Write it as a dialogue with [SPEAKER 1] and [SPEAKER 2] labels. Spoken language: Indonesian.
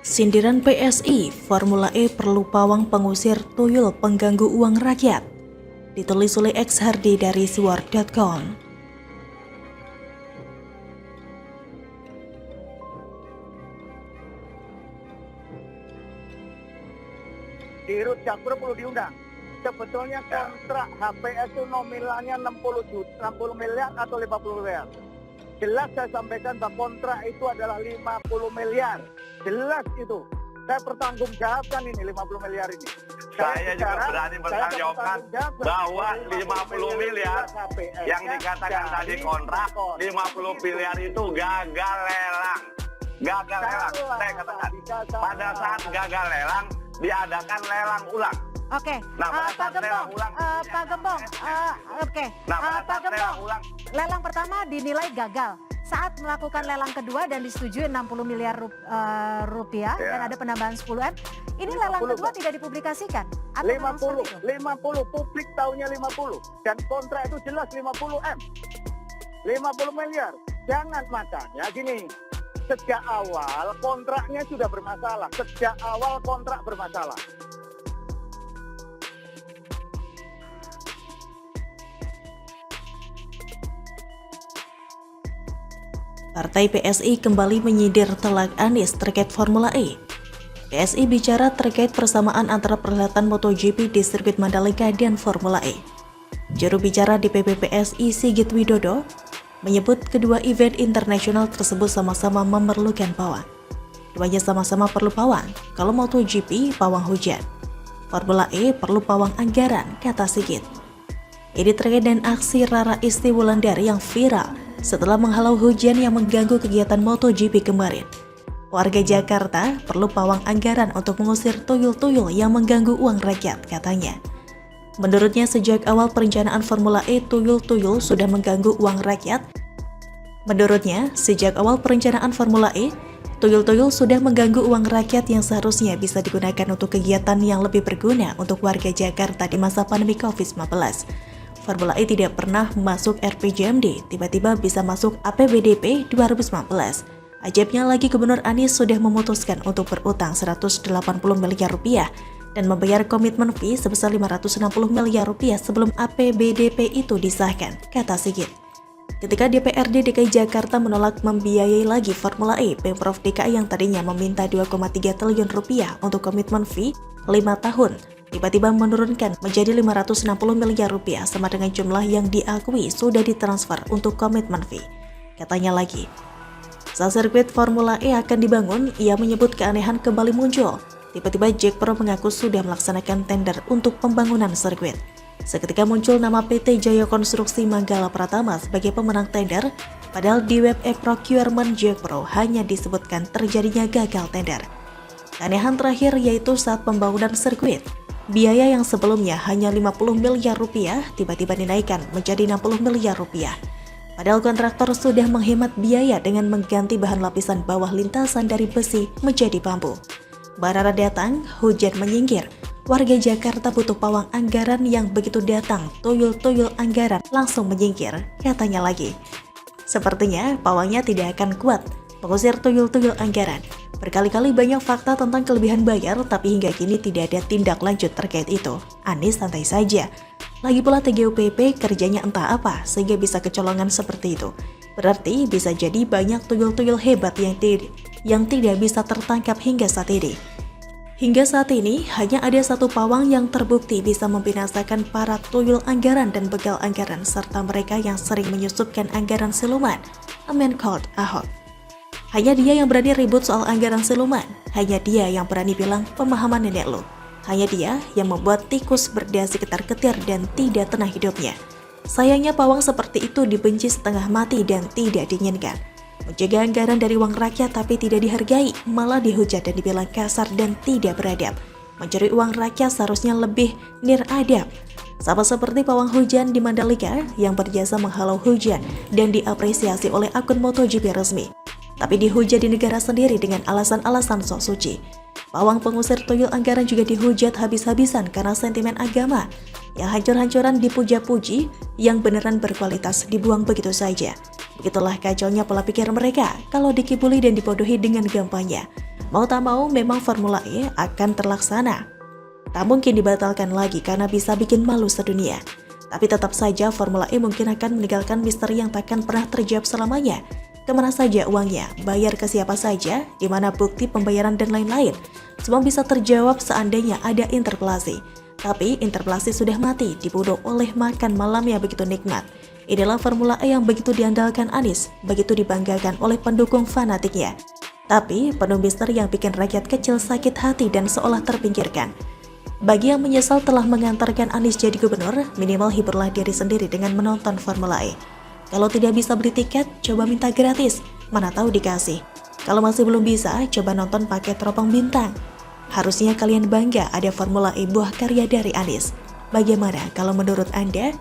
[SPEAKER 1] Sindiran PSI, Formula E perlu pawang pengusir tuyul pengganggu uang rakyat. Ditulis oleh X Hardy dari Sword.com.
[SPEAKER 2] Dirut Jakpro perlu diundang. Sebetulnya kontrak HPS itu nominalnya 60 miliar atau 50 miliar. Jelas saya sampaikan bahwa kontrak itu adalah 50 miliar. Jelas itu. Saya pertanggungjawabkan ini 50 miliar ini.
[SPEAKER 3] Saya juga berani bertanggungjawabkan bahwa 50 miliar yang dikatakan tadi kontrak, 50 miliar itu gagal lelang. Gagal lelang. Saya katakan, pada saat gagal lelang, diadakan lelang ulang.
[SPEAKER 4] Oke,
[SPEAKER 3] Nah,
[SPEAKER 4] Pak Gembong, Pak Gembong, lelang pertama dinilai gagal. Saat melakukan lelang kedua dan disetujui 60 miliar rupiah dan ada penambahan 10M, ini lelang kedua tidak dipublikasikan? Atau
[SPEAKER 2] 50, publik tahunya 50. Dan kontrak itu jelas 50M. 50 miliar. Jangan makanya gini, sejak awal kontraknya sudah bermasalah. Sejak awal kontrak bermasalah.
[SPEAKER 1] Partai PSI kembali menyindir telak Anies terkait Formula E. PSI bicara terkait persamaan antara perhelatan MotoGP di sirkuit Mandalika dan Formula E. Juru bicara DPP PSI Sigit Widodo menyebut kedua event internasional tersebut sama-sama memerlukan pawang. Keduanya sama-sama perlu pawang, kalau MotoGP pawang hujan. Formula E perlu pawang anggaran, kata Sigit. Ini terkait dengan aksi Rara Isti Wulandari yang viral setelah menghalau hujan yang mengganggu kegiatan MotoGP kemarin. Warga Jakarta perlu pawang anggaran untuk mengusir tuyul-tuyul yang mengganggu uang rakyat, katanya. Menurutnya sejak awal perencanaan Formula E, tuyul-tuyul sudah mengganggu uang rakyat. Tuyul-tuyul sudah mengganggu uang rakyat yang seharusnya bisa digunakan untuk kegiatan yang lebih berguna untuk warga Jakarta di masa pandemi COVID-19. Formula E tidak pernah masuk RPJMD, tiba-tiba bisa masuk APBDP 2019. Ajabnya lagi Gubernur Anies sudah memutuskan untuk berutang 180 miliar rupiah dan membayar komitmen fee sebesar 560 miliar rupiah sebelum APBDP itu disahkan, kata Sigit. Ketika DPRD DKI Jakarta menolak membiayai lagi Formula E, Pemprov DKI yang tadinya meminta 2,3 triliun rupiah untuk komitmen fee 5 tahun, tiba-tiba menurunkan menjadi 560 miliar rupiah sama dengan jumlah yang diakui sudah ditransfer untuk komitmen fee. Katanya lagi, saat sirkuit Formula E akan dibangun, ia menyebut keanehan kembali muncul. Tiba-tiba Jakpro mengaku sudah melaksanakan tender untuk pembangunan sirkuit. Seketika muncul nama PT Jaya Konstruksi Manggala Pratama sebagai pemenang tender, padahal di web e-procurement Jakpro hanya disebutkan terjadinya gagal tender. Keanehan terakhir yaitu saat pembangunan sirkuit. Biaya yang sebelumnya hanya 50 miliar rupiah tiba-tiba dinaikkan menjadi 60 miliar rupiah. Padahal kontraktor sudah menghemat biaya dengan mengganti bahan lapisan bawah lintasan dari besi menjadi bambu. Barara datang, hujan menyingkir. Warga Jakarta butuh pawang anggaran yang begitu datang, tuyul-tuyul anggaran langsung menyingkir, katanya lagi. Sepertinya pawangnya tidak akan kuat mengusir tuyul-tuyul anggaran. Berkali-kali banyak fakta tentang kelebihan bayar, tapi hingga kini tidak ada tindak lanjut terkait itu. Anies santai saja. Lagi pula TGUPP kerjanya entah apa, sehingga bisa kecolongan seperti itu. Berarti bisa jadi banyak tuyul-tuyul hebat yang tidak bisa tertangkap hingga saat ini. Hingga saat ini, hanya ada satu pawang yang terbukti bisa membinasakan para tuyul anggaran dan begal anggaran, serta mereka yang sering menyusupkan anggaran siluman, a man called Ahok. Hanya dia yang berani ribut soal anggaran siluman. Hanya dia yang berani bilang pemahaman nenek lo. Hanya dia yang membuat tikus berdasi ketar-ketir dan tidak tenang hidupnya. Sayangnya pawang seperti itu dibenci setengah mati dan tidak diinginkan. Menjaga anggaran dari uang rakyat tapi tidak dihargai, malah dihujat dan dibilang kasar dan tidak beradab. Mencuri uang rakyat seharusnya lebih niradab. Sama seperti pawang hujan di Mandalika yang berjasa menghalau hujan dan diapresiasi oleh akun MotoGP resmi. Tapi dihujat di negara sendiri dengan alasan-alasan sok suci. Pawang pengusir tuyul anggaran juga dihujat habis-habisan karena sentimen agama. Yang hancur-hancuran dipuja-puji, yang beneran berkualitas dibuang begitu saja. Begitulah kacaunya pola pikir mereka kalau dikibuli dan dibodohi dengan gampangnya. Mau tak mau memang Formula E akan terlaksana. Tak mungkin dibatalkan lagi karena bisa bikin malu sedunia. Tapi tetap saja Formula E mungkin akan meninggalkan misteri yang takkan pernah terjawab selamanya. Kemana saja uangnya, bayar ke siapa saja, di mana bukti pembayaran dan lain-lain. Semua bisa terjawab seandainya ada interpelasi. Tapi interpelasi sudah mati, dibunuh oleh makan malam yang begitu nikmat. Inilah Formula E yang begitu diandalkan Anies, begitu dibanggakan oleh pendukung fanatiknya. Tapi penuh misteri yang bikin rakyat kecil sakit hati dan seolah terpinggirkan. Bagi yang menyesal telah mengantarkan Anies jadi gubernur, minimal hiburlah diri sendiri dengan menonton Formula E. Kalau tidak bisa beli tiket, coba minta gratis, mana tahu dikasih. Kalau masih belum bisa, coba nonton pakai teropong bintang. Harusnya kalian bangga ada Formula E buah karya dari Anies. Bagaimana kalau menurut Anda?